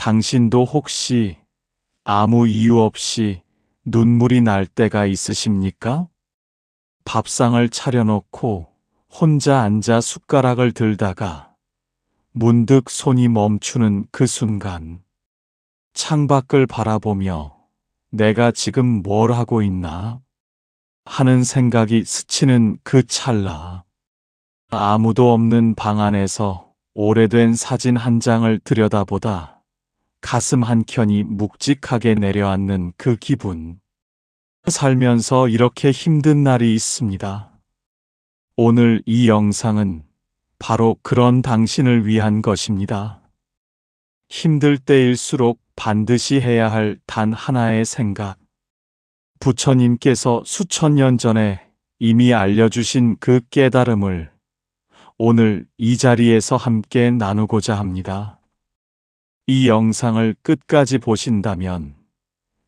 당신도 혹시 아무 이유 없이 눈물이 날 때가 있으십니까? 밥상을 차려놓고 혼자 앉아 숟가락을 들다가 문득 손이 멈추는 그 순간, 창밖을 바라보며 내가 지금 뭘 하고 있나 하는 생각이 스치는 그 찰나, 아무도 없는 방 안에서 오래된 사진 한 장을 들여다보다 가슴 한켠이 묵직하게 내려앉는 그 기분. 살면서 이렇게 힘든 날이 있습니다. 오늘 이 영상은 바로 그런 당신을 위한 것입니다. 힘들 때일수록 반드시 해야 할 단 하나의 생각. 부처님께서 수천 년 전에 이미 알려주신 그 깨달음을 오늘 이 자리에서 함께 나누고자 합니다. 이 영상을 끝까지 보신다면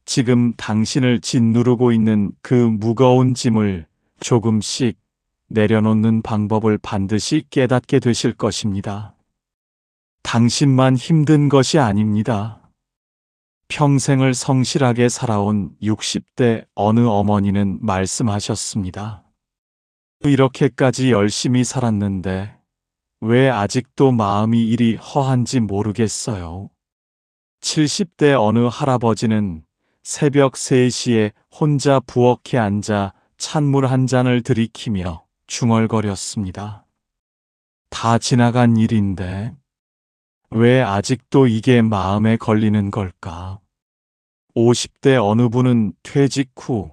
지금 당신을 짓누르고 있는 그 무거운 짐을 조금씩 내려놓는 방법을 반드시 깨닫게 되실 것입니다. 당신만 힘든 것이 아닙니다. 평생을 성실하게 살아온 60대 어느 어머니는 말씀하셨습니다. 이렇게까지 열심히 살았는데 왜 아직도 마음이 이리 허한지 모르겠어요. 70대 어느 할아버지는 새벽 3시에 혼자 부엌에 앉아 찬물 한 잔을 들이키며 중얼거렸습니다. 다 지나간 일인데 왜 아직도 이게 마음에 걸리는 걸까? 50대 어느 분은 퇴직 후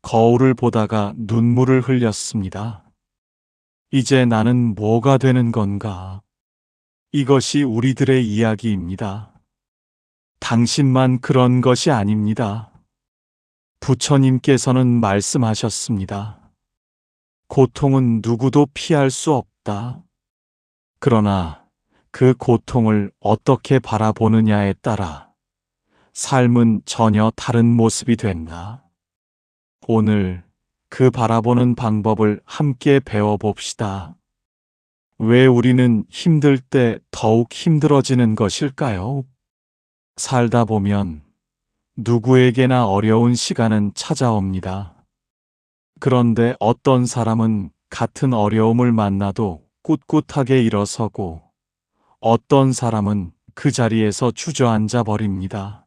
거울을 보다가 눈물을 흘렸습니다. 이제 나는 뭐가 되는 건가? 이것이 우리들의 이야기입니다. 당신만 그런 것이 아닙니다. 부처님께서는 말씀하셨습니다. 고통은 누구도 피할 수 없다. 그러나 그 고통을 어떻게 바라보느냐에 따라 삶은 전혀 다른 모습이 된다. 오늘 그 바라보는 방법을 함께 배워봅시다. 왜 우리는 힘들 때 더욱 힘들어지는 것일까요? 살다 보면 누구에게나 어려운 시간은 찾아옵니다. 그런데 어떤 사람은 같은 어려움을 만나도 꿋꿋하게 일어서고 어떤 사람은 그 자리에서 주저앉아 버립니다.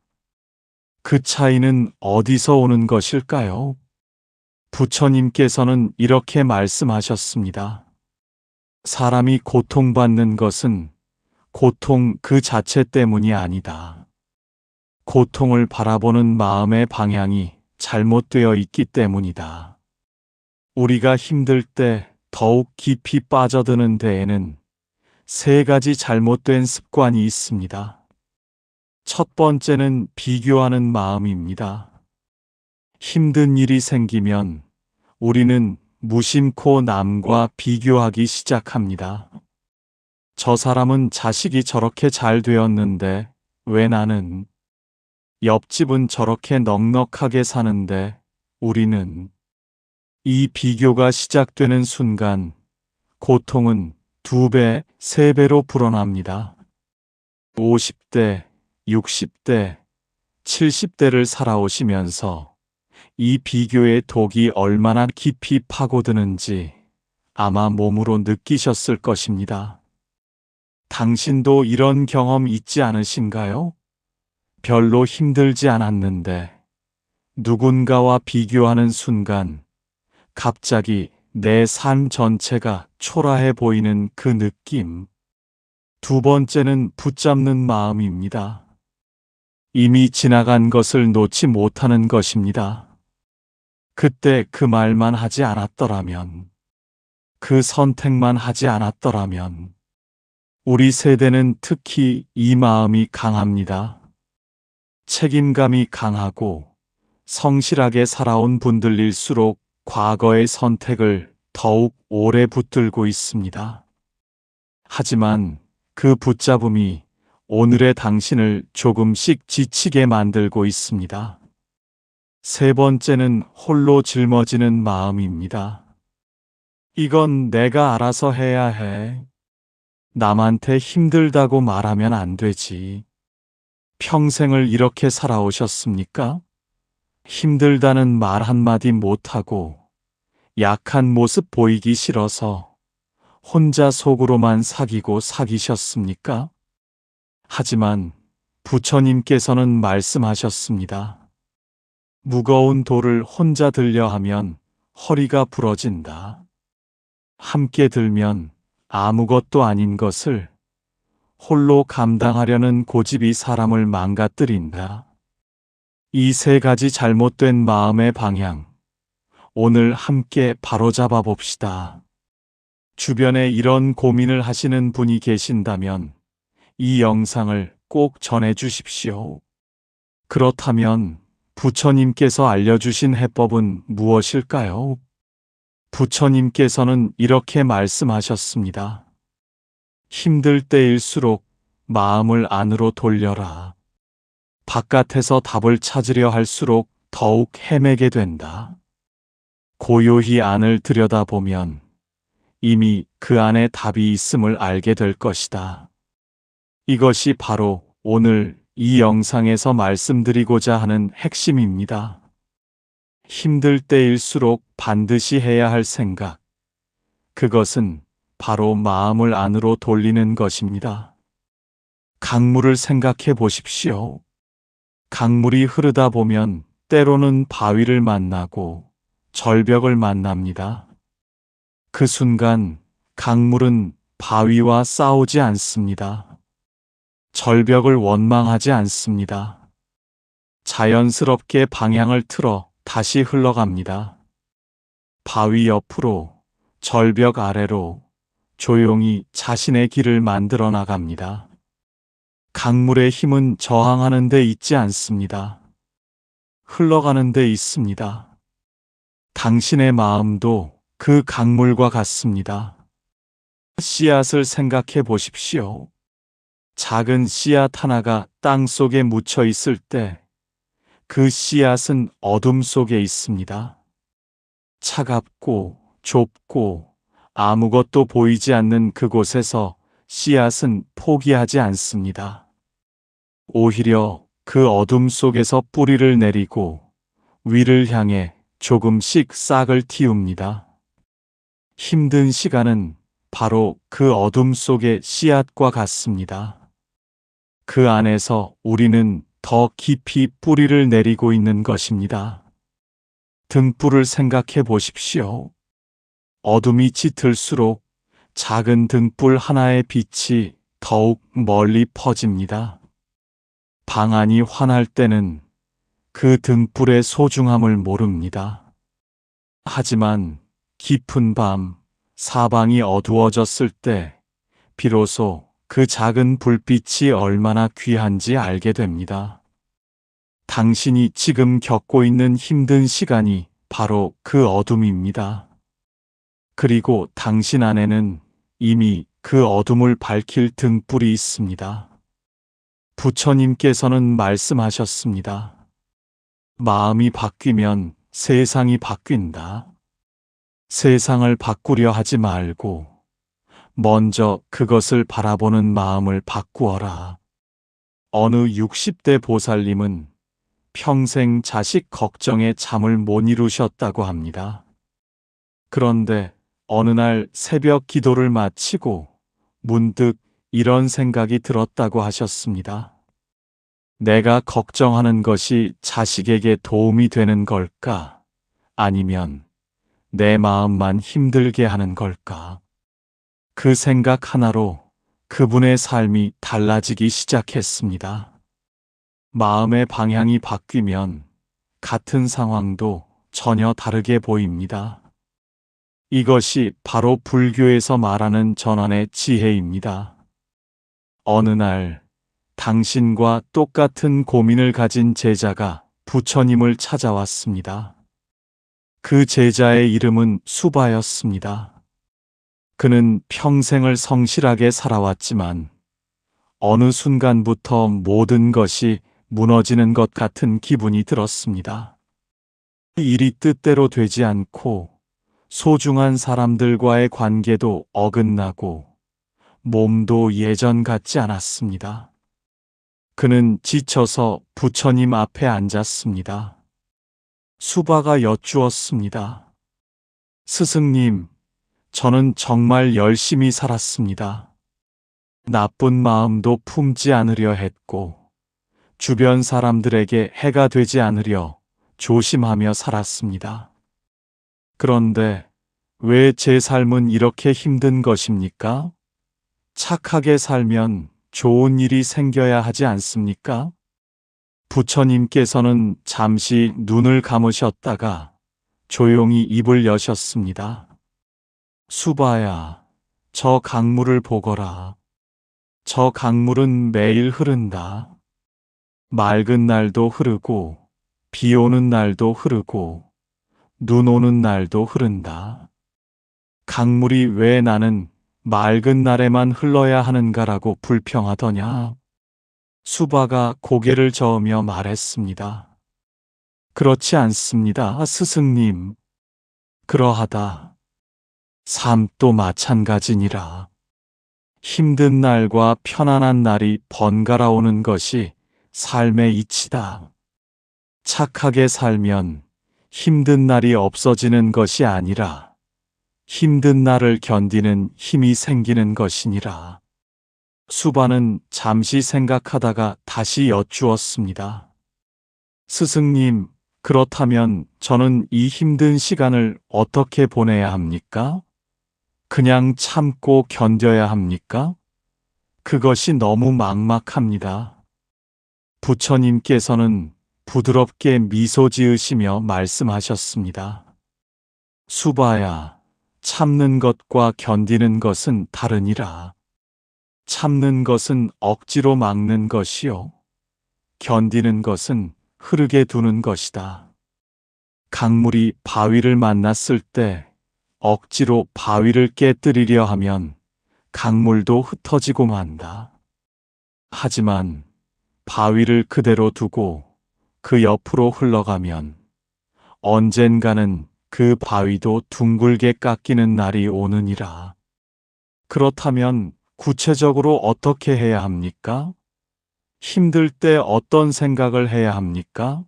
그 차이는 어디서 오는 것일까요? 부처님께서는 이렇게 말씀하셨습니다. 사람이 고통받는 것은 고통 그 자체 때문이 아니다. 고통을 바라보는 마음의 방향이 잘못되어 있기 때문이다. 우리가 힘들 때 더욱 깊이 빠져드는 데에는 3가지 잘못된 습관이 있습니다. 첫 번째는 비교하는 마음입니다. 힘든 일이 생기면 우리는 무심코 남과 비교하기 시작합니다. 저 사람은 자식이 저렇게 잘 되었는데 왜 나는? 옆집은 저렇게 넉넉하게 사는데 우리는? 이 비교가 시작되는 순간 고통은 2배, 3배로 불어납니다. 50대, 60대, 70대를 살아오시면서 이 비교의 독이 얼마나 깊이 파고드는지 아마 몸으로 느끼셨을 것입니다. 당신도 이런 경험 있지 않으신가요? 별로 힘들지 않았는데 누군가와 비교하는 순간 갑자기 내 삶 전체가 초라해 보이는 그 느낌. 2번째는 붙잡는 마음입니다. 이미 지나간 것을 놓지 못하는 것입니다. 그때 그 말만 하지 않았더라면, 그 선택만 하지 않았더라면, 우리 세대는 특히 이 마음이 강합니다. 책임감이 강하고 성실하게 살아온 분들일수록 과거의 선택을 더욱 오래 붙들고 있습니다. 하지만 그 붙잡음이 오늘의 당신을 조금씩 지치게 만들고 있습니다. 3번째는 홀로 짊어지는 마음입니다. 이건 내가 알아서 해야 해. 남한테 힘들다고 말하면 안 되지. 평생을 이렇게 살아오셨습니까? 힘들다는 말 한마디 못하고 약한 모습 보이기 싫어서 혼자 속으로만 사귀고 사귀셨습니까? 하지만 부처님께서는 말씀하셨습니다. 무거운 돌을 혼자 들려 하면 허리가 부러진다. 함께 들면 아무것도 아닌 것을 홀로 감당하려는 고집이 사람을 망가뜨린다. 이 세 가지 잘못된 마음의 방향, 오늘 함께 바로잡아 봅시다. 주변에 이런 고민을 하시는 분이 계신다면 이 영상을 꼭 전해 주십시오. 그렇다면 부처님께서 알려주신 해법은 무엇일까요? 부처님께서는 이렇게 말씀하셨습니다. 힘들 때일수록 마음을 안으로 돌려라. 바깥에서 답을 찾으려 할수록 더욱 헤매게 된다. 고요히 안을 들여다보면 이미 그 안에 답이 있음을 알게 될 것이다. 이것이 바로 오늘 이 영상에서 말씀드리고자 하는 핵심입니다. 힘들 때일수록 반드시 해야 할 생각, 그것은 바로 마음을 안으로 돌리는 것입니다. 강물을 생각해 보십시오. 강물이 흐르다 보면 때로는 바위를 만나고 절벽을 만납니다. 그 순간 강물은 바위와 싸우지 않습니다. 절벽을 원망하지 않습니다. 자연스럽게 방향을 틀어 다시 흘러갑니다. 바위 옆으로, 절벽 아래로 조용히 자신의 길을 만들어 나갑니다. 강물의 힘은 저항하는 데 있지 않습니다. 흘러가는 데 있습니다. 당신의 마음도 그 강물과 같습니다. 씨앗을 생각해 보십시오. 작은 씨앗 하나가 땅 속에 묻혀 있을 때 그 씨앗은 어둠 속에 있습니다. 차갑고 좁고 아무것도 보이지 않는 그곳에서 씨앗은 포기하지 않습니다. 오히려 그 어둠 속에서 뿌리를 내리고 위를 향해 조금씩 싹을 틔웁니다. 힘든 시간은 바로 그 어둠 속의 씨앗과 같습니다. 그 안에서 우리는 더 깊이 뿌리를 내리고 있는 것입니다. 등불을 생각해 보십시오. 어둠이 짙을수록 작은 등불 하나의 빛이 더욱 멀리 퍼집니다. 방안이 환할 때는 그 등불의 소중함을 모릅니다. 하지만 깊은 밤, 사방이 어두워졌을 때 비로소 그 작은 불빛이 얼마나 귀한지 알게 됩니다. 당신이 지금 겪고 있는 힘든 시간이 바로 그 어둠입니다. 그리고 당신 안에는 이미 그 어둠을 밝힐 등불이 있습니다. 부처님께서는 말씀하셨습니다. 마음이 바뀌면 세상이 바뀐다. 세상을 바꾸려 하지 말고 먼저 그것을 바라보는 마음을 바꾸어라. 어느 60대 보살님은 평생 자식 걱정에 잠을 못 이루셨다고 합니다. 그런데 어느 날 새벽 기도를 마치고 문득 이런 생각이 들었다고 하셨습니다. 내가 걱정하는 것이 자식에게 도움이 되는 걸까? 아니면 내 마음만 힘들게 하는 걸까? 그 생각 하나로 그분의 삶이 달라지기 시작했습니다. 마음의 방향이 바뀌면 같은 상황도 전혀 다르게 보입니다. 이것이 바로 불교에서 말하는 전환의 지혜입니다. 어느 날 당신과 똑같은 고민을 가진 제자가 부처님을 찾아왔습니다. 그 제자의 이름은 수바였습니다. 그는 평생을 성실하게 살아왔지만 어느 순간부터 모든 것이 무너지는 것 같은 기분이 들었습니다. 일이 뜻대로 되지 않고 소중한 사람들과의 관계도 어긋나고 몸도 예전 같지 않았습니다. 그는 지쳐서 부처님 앞에 앉았습니다. 수바가 여쭈었습니다. 스승님, 저는 정말 열심히 살았습니다. 나쁜 마음도 품지 않으려 했고, 주변 사람들에게 해가 되지 않으려 조심하며 살았습니다. 그런데 왜 제 삶은 이렇게 힘든 것입니까? 착하게 살면 좋은 일이 생겨야 하지 않습니까? 부처님께서는 잠시 눈을 감으셨다가 조용히 입을 여셨습니다. 수바야, 저 강물을 보거라. 저 강물은 매일 흐른다. 맑은 날도 흐르고, 비 오는 날도 흐르고, 눈 오는 날도 흐른다. 강물이 왜 나는 맑은 날에만 흘러야 하는가라고 불평하더냐? 수바가 고개를 저으며 말했습니다. 그렇지 않습니다, 스승님. 그러하다. 삶도 마찬가지니라. 힘든 날과 편안한 날이 번갈아 오는 것이 삶의 이치다. 착하게 살면 힘든 날이 없어지는 것이 아니라 힘든 날을 견디는 힘이 생기는 것이니라. 수바는 잠시 생각하다가 다시 여쭈었습니다. 스승님, 그렇다면 저는 이 힘든 시간을 어떻게 보내야 합니까? 그냥 참고 견뎌야 합니까? 그것이 너무 막막합니다. 부처님께서는 부드럽게 미소 지으시며 말씀하셨습니다. 수바야, 참는 것과 견디는 것은 다르니라. 참는 것은 억지로 막는 것이요. 견디는 것은 흐르게 두는 것이다. 강물이 바위를 만났을 때 억지로 바위를 깨뜨리려 하면 강물도 흩어지고 만다. 하지만 바위를 그대로 두고 그 옆으로 흘러가면 언젠가는 그 바위도 둥글게 깎이는 날이 오느니라. 그렇다면 구체적으로 어떻게 해야 합니까? 힘들 때 어떤 생각을 해야 합니까?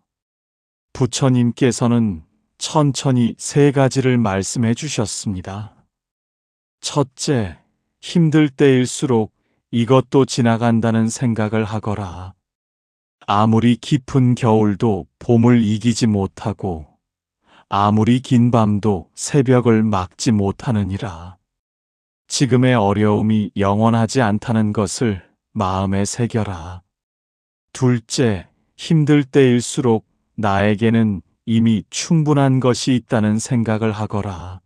부처님께서는 천천히 세 가지를 말씀해 주셨습니다. 첫째, 힘들 때일수록 이것도 지나간다는 생각을 하거라. 아무리 깊은 겨울도 봄을 이기지 못하고 아무리 긴 밤도 새벽을 막지 못하느니라. 지금의 어려움이 영원하지 않다는 것을 마음에 새겨라. 둘째, 힘들 때일수록 나에게는 이미 충분한 것이 있다는 생각을 하거라.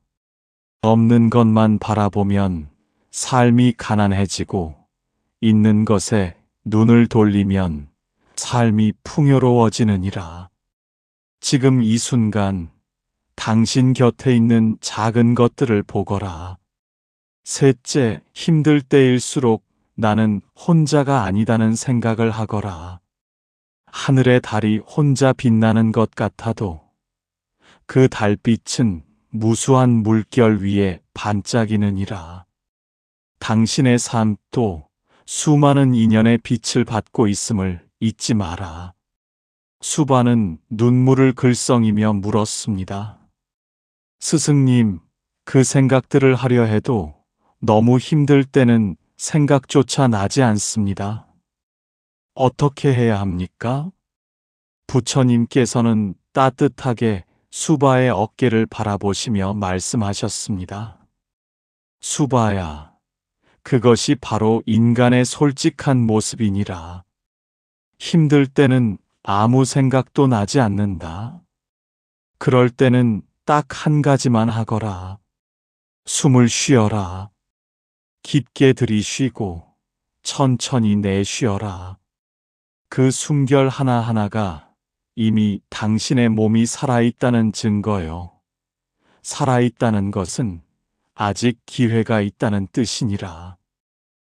없는 것만 바라보면 삶이 가난해지고 있는 것에 눈을 돌리면 삶이 풍요로워지느니라. 지금 이 순간 당신 곁에 있는 작은 것들을 보거라. 셋째, 힘들 때일수록 나는 혼자가 아니다는 생각을 하거라. 하늘의 달이 혼자 빛나는 것 같아도 그 달빛은 무수한 물결 위에 반짝이느니라. 당신의 삶도 수많은 인연의 빛을 받고 있음을 잊지 마라. 수바는 눈물을 글썽이며 물었습니다. 스승님, 그 생각들을 하려 해도 너무 힘들 때는 생각조차 나지 않습니다. 어떻게 해야 합니까? 부처님께서는 따뜻하게 수바의 어깨를 바라보시며 말씀하셨습니다. 수바야, 그것이 바로 인간의 솔직한 모습이니라. 힘들 때는 아무 생각도 나지 않는다. 그럴 때는 딱 한 가지만 하거라. 숨을 쉬어라. 깊게 들이쉬고 천천히 내쉬어라. 그 숨결 하나하나가 이미 당신의 몸이 살아있다는 증거요. 살아있다는 것은 아직 기회가 있다는 뜻이니라.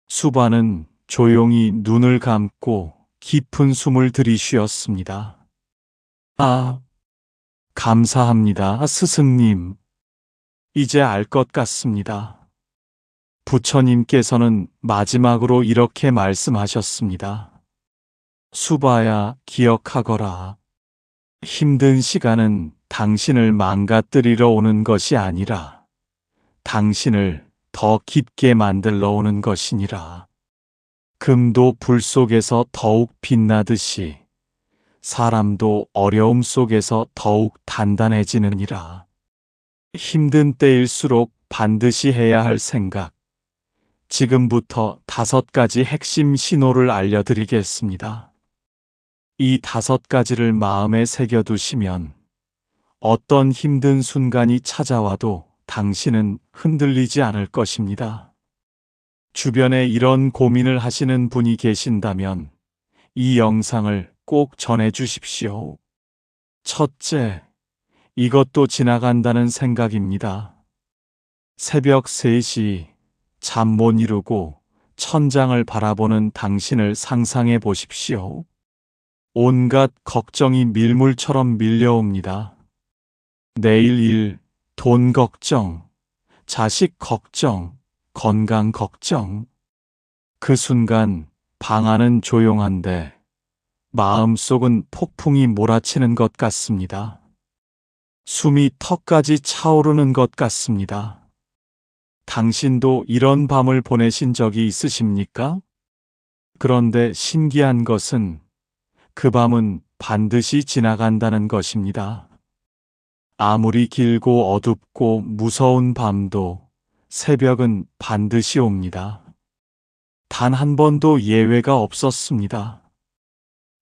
수바는 조용히 눈을 감고 깊은 숨을 들이쉬었습니다. 아, 감사합니다, 스승님. 이제 알 것 같습니다. 부처님께서는 마지막으로 이렇게 말씀하셨습니다. 수바야, 기억하거라. 힘든 시간은 당신을 망가뜨리러 오는 것이 아니라 당신을 더 깊게 만들러 오는 것이니라. 금도 불 속에서 더욱 빛나듯이 사람도 어려움 속에서 더욱 단단해지느니라. 힘든 때일수록 반드시 해야 할 생각. 지금부터 5가지 핵심 신호를 알려드리겠습니다. 이 5가지를 마음에 새겨두시면 어떤 힘든 순간이 찾아와도 당신은 흔들리지 않을 것입니다. 주변에 이런 고민을 하시는 분이 계신다면 이 영상을 꼭 전해 주십시오. 첫째, 이것도 지나간다는 생각입니다. 새벽 3시 잠 못 이루고 천장을 바라보는 당신을 상상해 보십시오. 온갖 걱정이 밀물처럼 밀려옵니다. 내일 일, 돈 걱정, 자식 걱정, 건강 걱정. 그 순간 방 안은 조용한데 마음속은 폭풍이 몰아치는 것 같습니다. 숨이 턱까지 차오르는 것 같습니다. 당신도 이런 밤을 보내신 적이 있으십니까? 그런데 신기한 것은 그 밤은 반드시 지나간다는 것입니다. 아무리 길고 어둡고 무서운 밤도 새벽은 반드시 옵니다. 단 한 번도 예외가 없었습니다.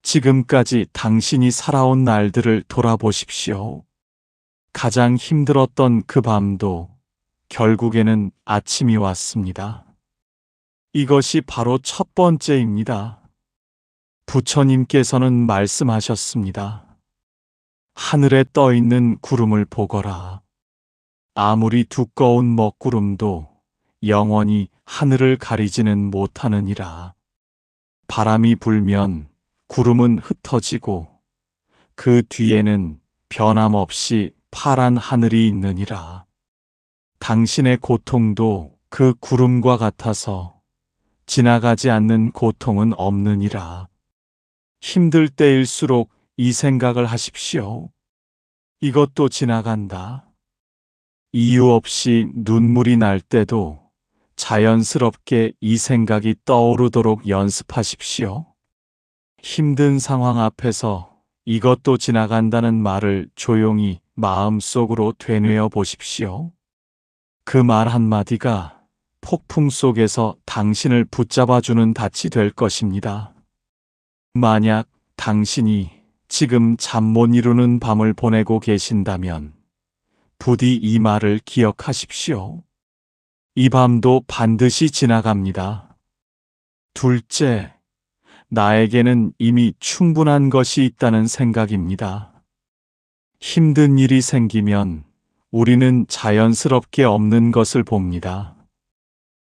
지금까지 당신이 살아온 날들을 돌아보십시오. 가장 힘들었던 그 밤도 결국에는 아침이 왔습니다. 이것이 바로 첫 번째입니다. 부처님께서는 말씀하셨습니다. 하늘에 떠 있는 구름을 보거라. 아무리 두꺼운 먹구름도 영원히 하늘을 가리지는 못하느니라. 바람이 불면 구름은 흩어지고 그 뒤에는 변함없이 파란 하늘이 있느니라. 당신의 고통도 그 구름과 같아서 지나가지 않는 고통은 없느니라. 힘들 때일수록 이 생각을 하십시오. 이것도 지나간다. 이유 없이 눈물이 날 때도 자연스럽게 이 생각이 떠오르도록 연습하십시오. 힘든 상황 앞에서 이것도 지나간다는 말을 조용히 마음속으로 되뇌어 보십시오. 그 말 한마디가 폭풍 속에서 당신을 붙잡아주는 닻이 될 것입니다. 만약 당신이 지금 잠 못 이루는 밤을 보내고 계신다면 부디 이 말을 기억하십시오. 이 밤도 반드시 지나갑니다. 둘째, 나에게는 이미 충분한 것이 있다는 생각입니다. 힘든 일이 생기면 우리는 자연스럽게 없는 것을 봅니다.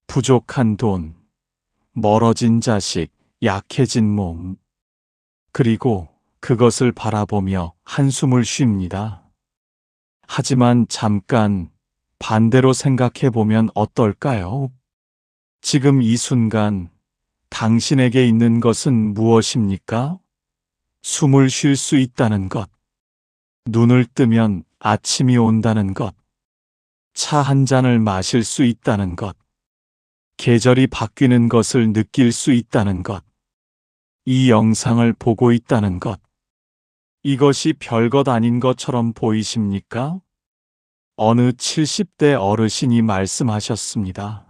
부족한 돈, 멀어진 자식, 약해진 몸. 그리고 그것을 바라보며 한숨을 쉽니다. 하지만 잠깐 반대로 생각해 보면 어떨까요? 지금 이 순간 당신에게 있는 것은 무엇입니까? 숨을 쉴 수 있다는 것. 눈을 뜨면 아침이 온다는 것. 차 한 잔을 마실 수 있다는 것. 계절이 바뀌는 것을 느낄 수 있다는 것. 이 영상을 보고 있다는 것. 이것이 별것 아닌 것처럼 보이십니까? 어느 70대 어르신이 말씀하셨습니다.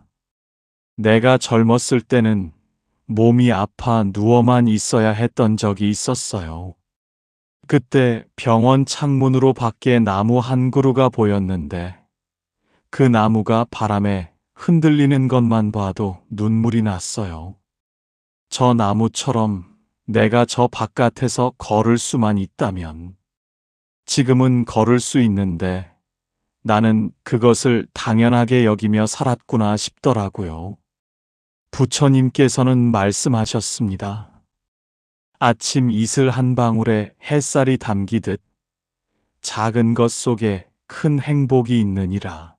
내가 젊었을 때는 몸이 아파 누워만 있어야 했던 적이 있었어요. 그때 병원 창문으로 밖에 나무 한 그루가 보였는데 그 나무가 바람에 흔들리는 것만 봐도 눈물이 났어요. 저 나무처럼 내가 저 바깥에서 걸을 수만 있다면 지금은 걸을 수 있는데 나는 그것을 당연하게 여기며 살았구나 싶더라고요. 부처님께서는 말씀하셨습니다. 아침 이슬 한 방울에 햇살이 담기듯 작은 것 속에 큰 행복이 있느니라.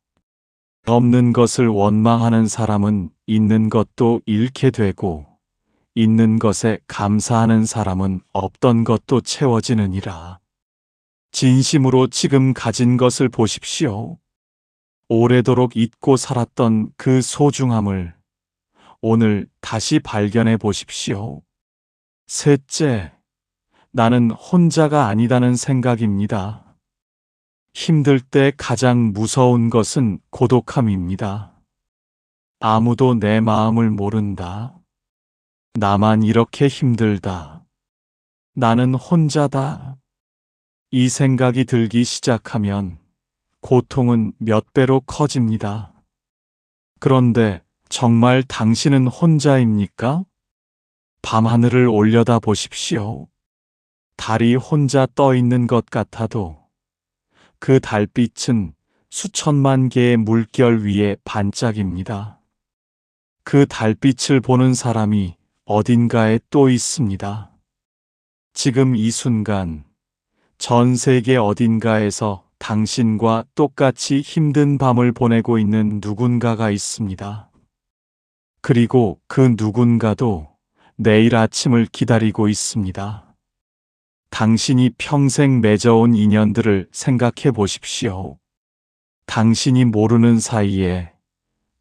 없는 것을 원망하는 사람은 있는 것도 잃게 되고 있는 것에 감사하는 사람은 없던 것도 채워지느니라. 진심으로 지금 가진 것을 보십시오. 오래도록 잊고 살았던 그 소중함을 오늘 다시 발견해 보십시오. 셋째, 나는 혼자가 아니다는 생각입니다. 힘들 때 가장 무서운 것은 고독함입니다. 아무도 내 마음을 모른다. 나만 이렇게 힘들다. 나는 혼자다. 이 생각이 들기 시작하면 고통은 몇 배로 커집니다. 그런데 정말 당신은 혼자입니까? 밤하늘을 올려다 보십시오. 달이 혼자 떠 있는 것 같아도 그 달빛은 수천만 개의 물결 위에 반짝입니다. 그 달빛을 보는 사람이 어딘가에 또 있습니다. 지금 이 순간 전 세계 어딘가에서 당신과 똑같이 힘든 밤을 보내고 있는 누군가가 있습니다. 그리고 그 누군가도 내일 아침을 기다리고 있습니다. 당신이 평생 맺어온 인연들을 생각해 보십시오. 당신이 모르는 사이에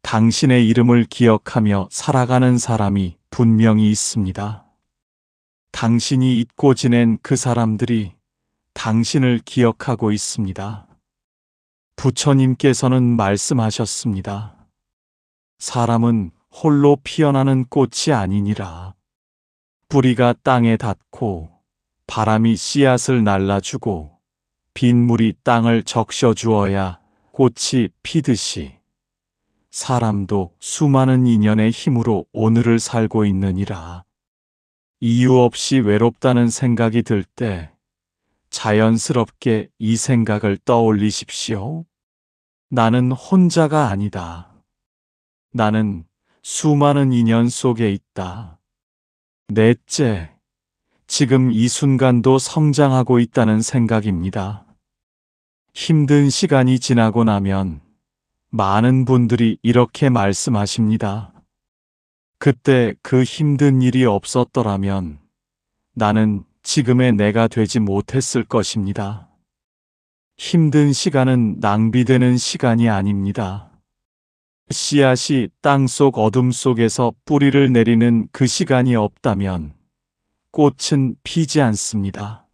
당신의 이름을 기억하며 살아가는 사람이 분명히 있습니다. 당신이 잊고 지낸 그 사람들이 당신을 기억하고 있습니다. 부처님께서는 말씀하셨습니다. 사람은 홀로 피어나는 꽃이 아니니라. 뿌리가 땅에 닿고 바람이 씨앗을 날라주고 빗물이 땅을 적셔주어야 꽃이 피듯이 사람도 수많은 인연의 힘으로 오늘을 살고 있느니라. 이유 없이 외롭다는 생각이 들 때 자연스럽게 이 생각을 떠올리십시오. 나는 혼자가 아니다. 나는 수많은 인연 속에 있다. 넷째, 지금 이 순간도 성장하고 있다는 생각입니다. 힘든 시간이 지나고 나면 많은 분들이 이렇게 말씀하십니다. 그때 그 힘든 일이 없었더라면 나는 지금의 내가 되지 못했을 것입니다. 힘든 시간은 낭비되는 시간이 아닙니다. 씨앗이 땅속 어둠 속에서 뿌리를 내리는 그 시간이 없다면 꽃은 피지 않습니다.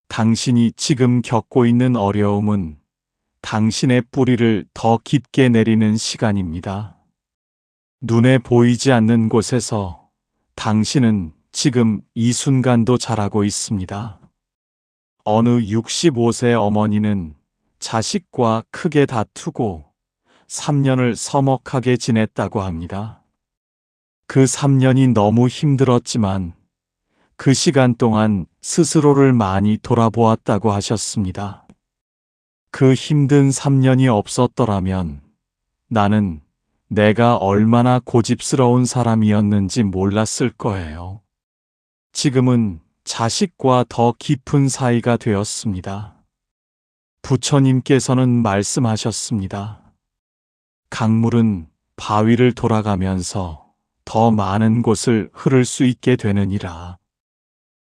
당신이 지금 겪고 있는 어려움은 당신의 뿌리를 더 깊게 내리는 시간입니다. 눈에 보이지 않는 곳에서 당신은 지금 이 순간도 자라고 있습니다. 어느 65세 어머니는 자식과 크게 다투고 3년을 서먹하게 지냈다고 합니다. 그 3년이 너무 힘들었지만 그 시간 동안 스스로를 많이 돌아보았다고 하셨습니다. 그 힘든 3년이 없었더라면 나는 내가 얼마나 고집스러운 사람이었는지 몰랐을 거예요. 지금은 자식과 더 깊은 사이가 되었습니다. 부처님께서는 말씀하셨습니다. 강물은 바위를 돌아가면서 더 많은 곳을 흐를 수 있게 되느니라.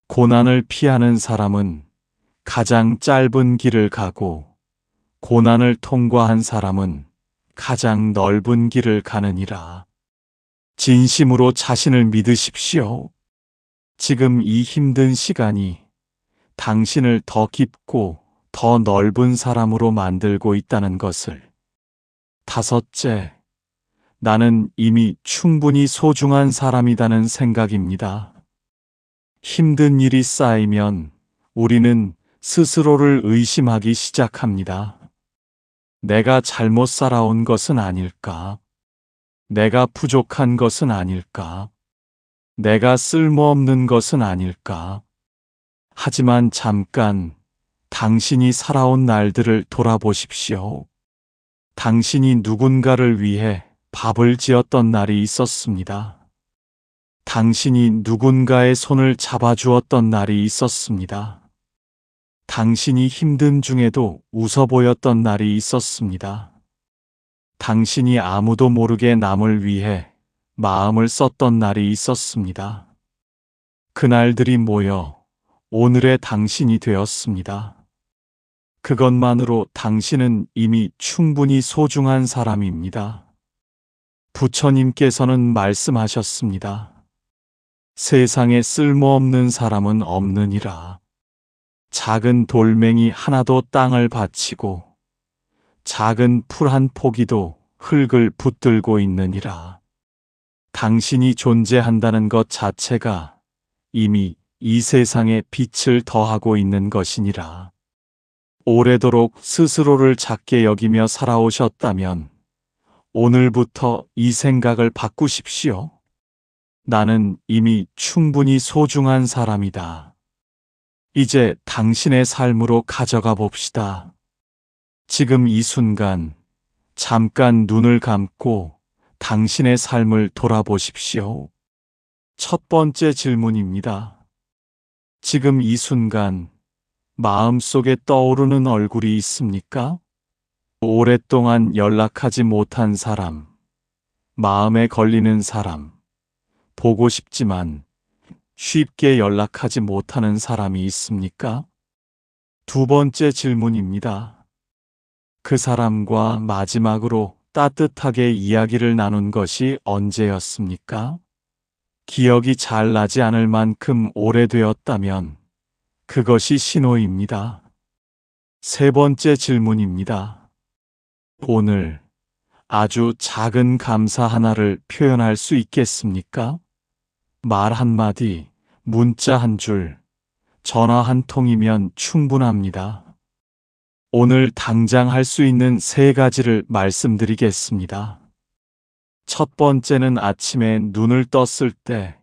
고난을 피하는 사람은 가장 짧은 길을 가고 고난을 통과한 사람은 가장 넓은 길을 가느니라. 진심으로 자신을 믿으십시오. 지금 이 힘든 시간이 당신을 더 깊고 더 넓은 사람으로 만들고 있다는 것을. 다섯째, 나는 이미 충분히 소중한 사람이라는 생각입니다. 힘든 일이 쌓이면 우리는 스스로를 의심하기 시작합니다. 내가 잘못 살아온 것은 아닐까? 내가 부족한 것은 아닐까? 내가 쓸모없는 것은 아닐까? 하지만 잠깐 당신이 살아온 날들을 돌아보십시오. 당신이 누군가를 위해 밥을 지었던 날이 있었습니다. 당신이 누군가의 손을 잡아주었던 날이 있었습니다. 당신이 힘든 중에도 웃어 보였던 날이 있었습니다. 당신이 아무도 모르게 남을 위해 마음을 썼던 날이 있었습니다. 그날들이 모여 오늘의 당신이 되었습니다. 그것만으로 당신은 이미 충분히 소중한 사람입니다. 부처님께서는 말씀하셨습니다. 세상에 쓸모없는 사람은 없느니라. 작은 돌멩이 하나도 땅을 바치고 작은 풀 한 포기도 흙을 붙들고 있느니라. 당신이 존재한다는 것 자체가 이미 이 세상에 빛을 더하고 있는 것이니라. 오래도록 스스로를 작게 여기며 살아오셨다면 오늘부터 이 생각을 바꾸십시오. 나는 이미 충분히 소중한 사람이다. 이제 당신의 삶으로 가져가 봅시다. 지금 이 순간 잠깐 눈을 감고 당신의 삶을 돌아보십시오. 첫 번째 질문입니다. 지금 이 순간 마음속에 떠오르는 얼굴이 있습니까? 오랫동안 연락하지 못한 사람, 마음에 걸리는 사람, 보고 싶지만 쉽게 연락하지 못하는 사람이 있습니까? 두 번째 질문입니다. 그 사람과 마지막으로 따뜻하게 이야기를 나눈 것이 언제였습니까? 기억이 잘 나지 않을 만큼 오래되었다면 그것이 신호입니다. 세 번째 질문입니다. 오늘 아주 작은 감사 하나를 표현할 수 있겠습니까? 말 한마디, 문자 한 줄, 전화 한 통이면 충분합니다. 오늘 당장 할 수 있는 세 가지를 말씀드리겠습니다. 첫 번째는 아침에 눈을 떴을 때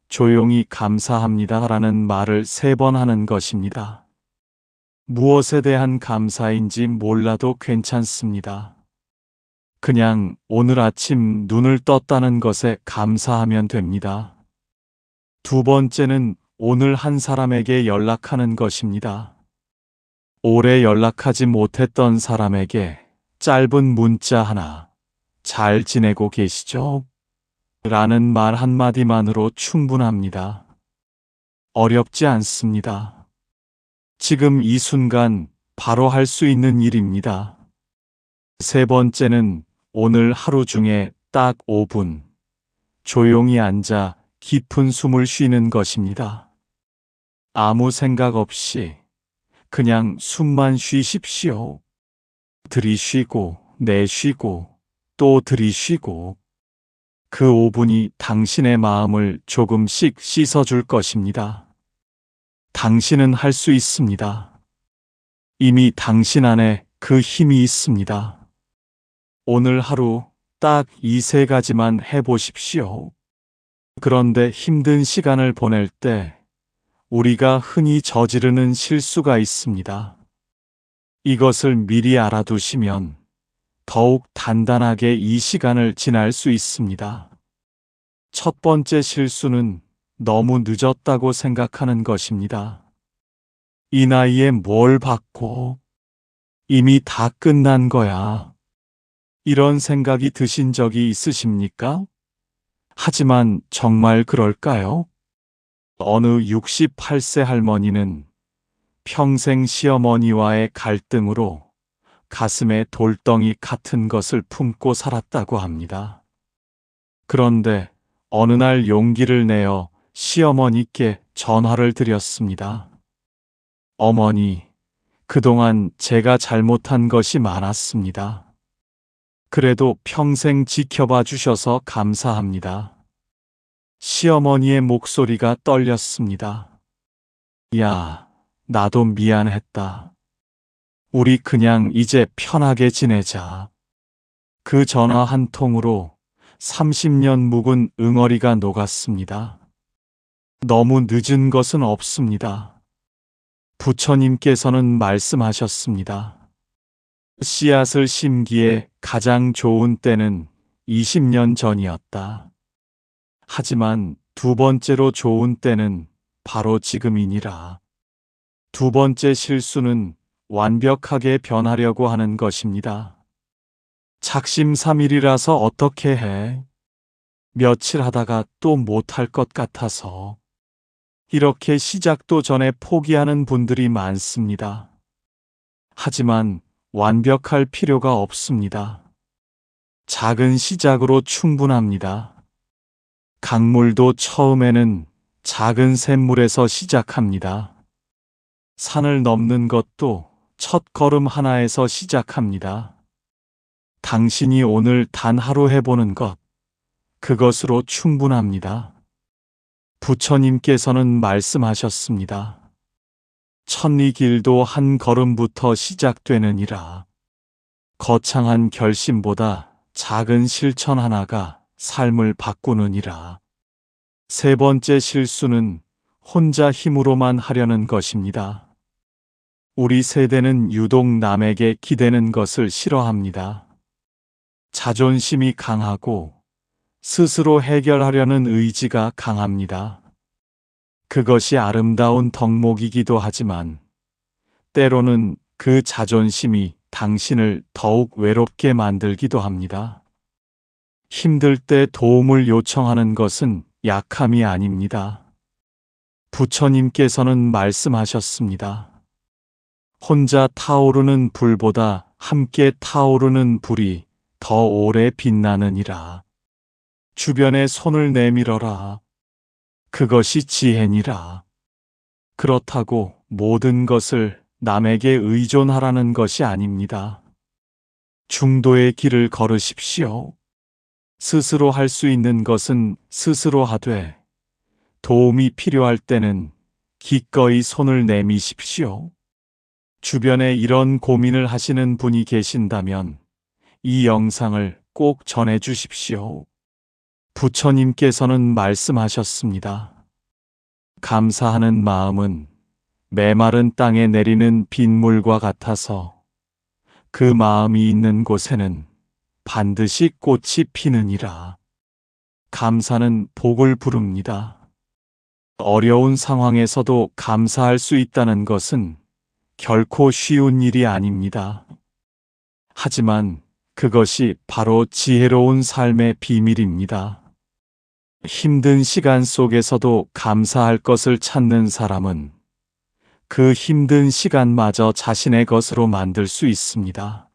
조용히 감사합니다라는 말을 3번 하는 것입니다. 무엇에 대한 감사인지 몰라도 괜찮습니다. 그냥 오늘 아침 눈을 떴다는 것에 감사하면 됩니다. 두 번째는 오늘 한 사람에게 연락하는 것입니다. 오래 연락하지 못했던 사람에게 짧은 문자 하나, 잘 지내고 계시죠? 라는 말 한마디만으로 충분합니다. 어렵지 않습니다. 지금 이 순간 바로 할 수 있는 일입니다. 세 번째는 오늘 하루 중에 딱 5분 조용히 앉아 깊은 숨을 쉬는 것입니다. 아무 생각 없이 그냥 숨만 쉬십시오. 들이쉬고 내쉬고 또 들이쉬고 그 5분이 당신의 마음을 조금씩 씻어줄 것입니다. 당신은 할 수 있습니다. 이미 당신 안에 그 힘이 있습니다. 오늘 하루 딱 이 3가지만 해보십시오. 그런데 힘든 시간을 보낼 때 우리가 흔히 저지르는 실수가 있습니다. 이것을 미리 알아두시면 더욱 단단하게 이 시간을 지날 수 있습니다. 첫 번째 실수는 너무 늦었다고 생각하는 것입니다. 이 나이에 뭘 받고 이미 다 끝난 거야. 이런 생각이 드신 적이 있으십니까? 하지만 정말 그럴까요? 어느 68세 할머니는 평생 시어머니와의 갈등으로 가슴에 돌덩이 같은 것을 품고 살았다고 합니다. 그런데 어느 날 용기를 내어 시어머니께 전화를 드렸습니다. 어머니, 그동안 제가 잘못한 것이 많았습니다. 그래도 평생 지켜봐 주셔서 감사합니다. 시어머니의 목소리가 떨렸습니다. 야, 나도 미안했다. 우리 그냥 이제 편하게 지내자. 그 전화 한 통으로 30년 묵은 응어리가 녹았습니다. 너무 늦은 것은 없습니다. 부처님께서는 말씀하셨습니다. 씨앗을 심기에 가장 좋은 때는 20년 전이었다. 하지만 두 번째로 좋은 때는 바로 지금이니라. 두 번째 실수는 완벽하게 변하려고 하는 것입니다. 작심삼일이라서 어떻게 해? 며칠 하다가 또 못할 것 같아서 이렇게 시작도 전에 포기하는 분들이 많습니다. 하지만 완벽할 필요가 없습니다. 작은 시작으로 충분합니다. 강물도 처음에는 작은 샘물에서 시작합니다. 산을 넘는 것도 첫 걸음 하나에서 시작합니다. 당신이 오늘 단 하루 해보는 것, 그것으로 충분합니다. 부처님께서는 말씀하셨습니다. 천리 길도 한 걸음부터 시작되느니라. 거창한 결심보다 작은 실천 하나가 삶을 바꾸느니라. 세 번째 실수는 혼자 힘으로만 하려는 것입니다. 우리 세대는 유독 남에게 기대는 것을 싫어합니다. 자존심이 강하고 스스로 해결하려는 의지가 강합니다. 그것이 아름다운 덕목이기도 하지만 때로는 그 자존심이 당신을 더욱 외롭게 만들기도 합니다. 힘들 때 도움을 요청하는 것은 약함이 아닙니다. 부처님께서는 말씀하셨습니다. 혼자 타오르는 불보다 함께 타오르는 불이 더 오래 빛나느니라. 주변에 손을 내밀어라. 그것이 지혜니라. 그렇다고 모든 것을 남에게 의존하라는 것이 아닙니다. 중도의 길을 걸으십시오. 스스로 할 수 있는 것은 스스로 하되 도움이 필요할 때는 기꺼이 손을 내미십시오. 주변에 이런 고민을 하시는 분이 계신다면 이 영상을 꼭 전해 주십시오. 부처님께서는 말씀하셨습니다. 감사하는 마음은 메마른 땅에 내리는 빗물과 같아서 그 마음이 있는 곳에는 반드시 꽃이 피느니라. 감사는 복을 부릅니다. 어려운 상황에서도 감사할 수 있다는 것은 결코 쉬운 일이 아닙니다. 하지만 그것이 바로 지혜로운 삶의 비밀입니다. 힘든 시간 속에서도 감사할 것을 찾는 사람은 그 힘든 시간마저 자신의 것으로 만들 수 있습니다.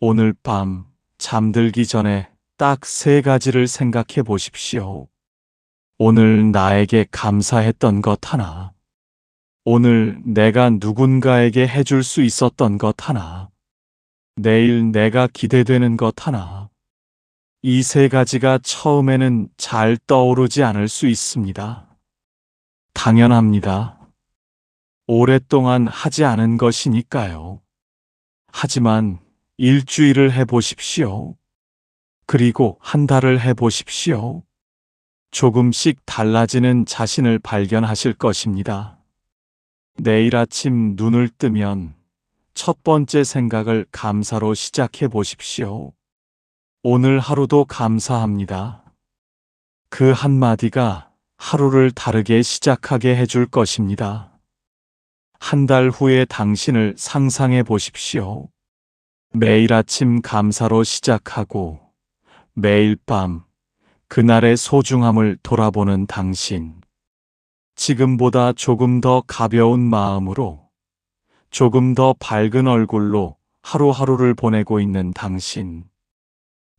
오늘 밤 잠들기 전에 딱 3가지를 생각해 보십시오. 오늘 나에게 감사했던 것 하나, 오늘 내가 누군가에게 해줄 수 있었던 것 하나, 내일 내가 기대되는 것 하나. 이 3가지가 처음에는 잘 떠오르지 않을 수 있습니다. 당연합니다. 오랫동안 하지 않은 것이니까요. 하지만 일주일을 해보십시오. 그리고 한 달을 해보십시오. 조금씩 달라지는 자신을 발견하실 것입니다. 내일 아침 눈을 뜨면 첫 번째 생각을 감사로 시작해 보십시오. 오늘 하루도 감사합니다. 그 한마디가 하루를 다르게 시작하게 해줄 것입니다. 한 달 후에 당신을 상상해 보십시오. 매일 아침 감사로 시작하고 매일 밤 그날의 소중함을 돌아보는 당신. 지금보다 조금 더 가벼운 마음으로, 조금 더 밝은 얼굴로 하루하루를 보내고 있는 당신.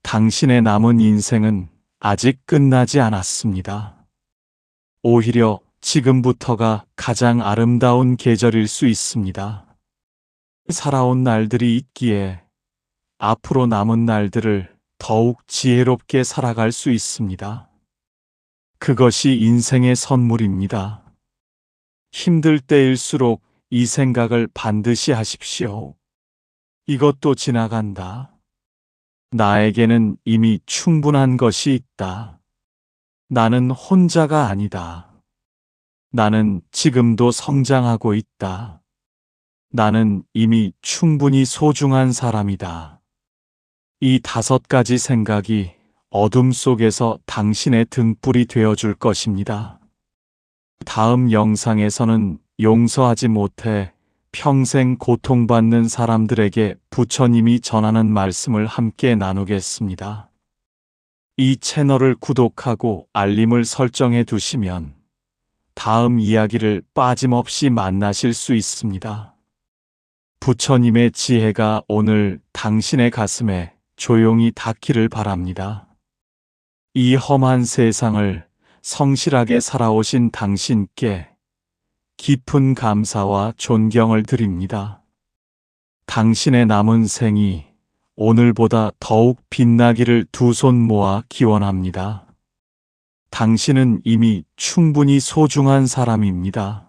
당신의 남은 인생은 아직 끝나지 않았습니다. 오히려 지금부터가 가장 아름다운 계절일 수 있습니다. 살아온 날들이 있기에 앞으로 남은 날들을 더욱 지혜롭게 살아갈 수 있습니다. 그것이 인생의 선물입니다. 힘들 때일수록 이 생각을 반드시 하십시오. 이것도 지나간다. 나에게는 이미 충분한 것이 있다. 나는 혼자가 아니다. 나는 지금도 성장하고 있다. 나는 이미 충분히 소중한 사람이다. 이 5가지 생각이 어둠 속에서 당신의 등불이 되어줄 것입니다. 다음 영상에서는 용서하지 못해 평생 고통받는 사람들에게 부처님이 전하는 말씀을 함께 나누겠습니다. 이 채널을 구독하고 알림을 설정해 두시면 다음 이야기를 빠짐없이 만나실 수 있습니다. 부처님의 지혜가 오늘 당신의 가슴에 조용히 닿기를 바랍니다. 이 험한 세상을 성실하게 살아오신 당신께 깊은 감사와 존경을 드립니다. 당신의 남은 생이 오늘보다 더욱 빛나기를 두 손 모아 기원합니다. 당신은 이미 충분히 소중한 사람입니다.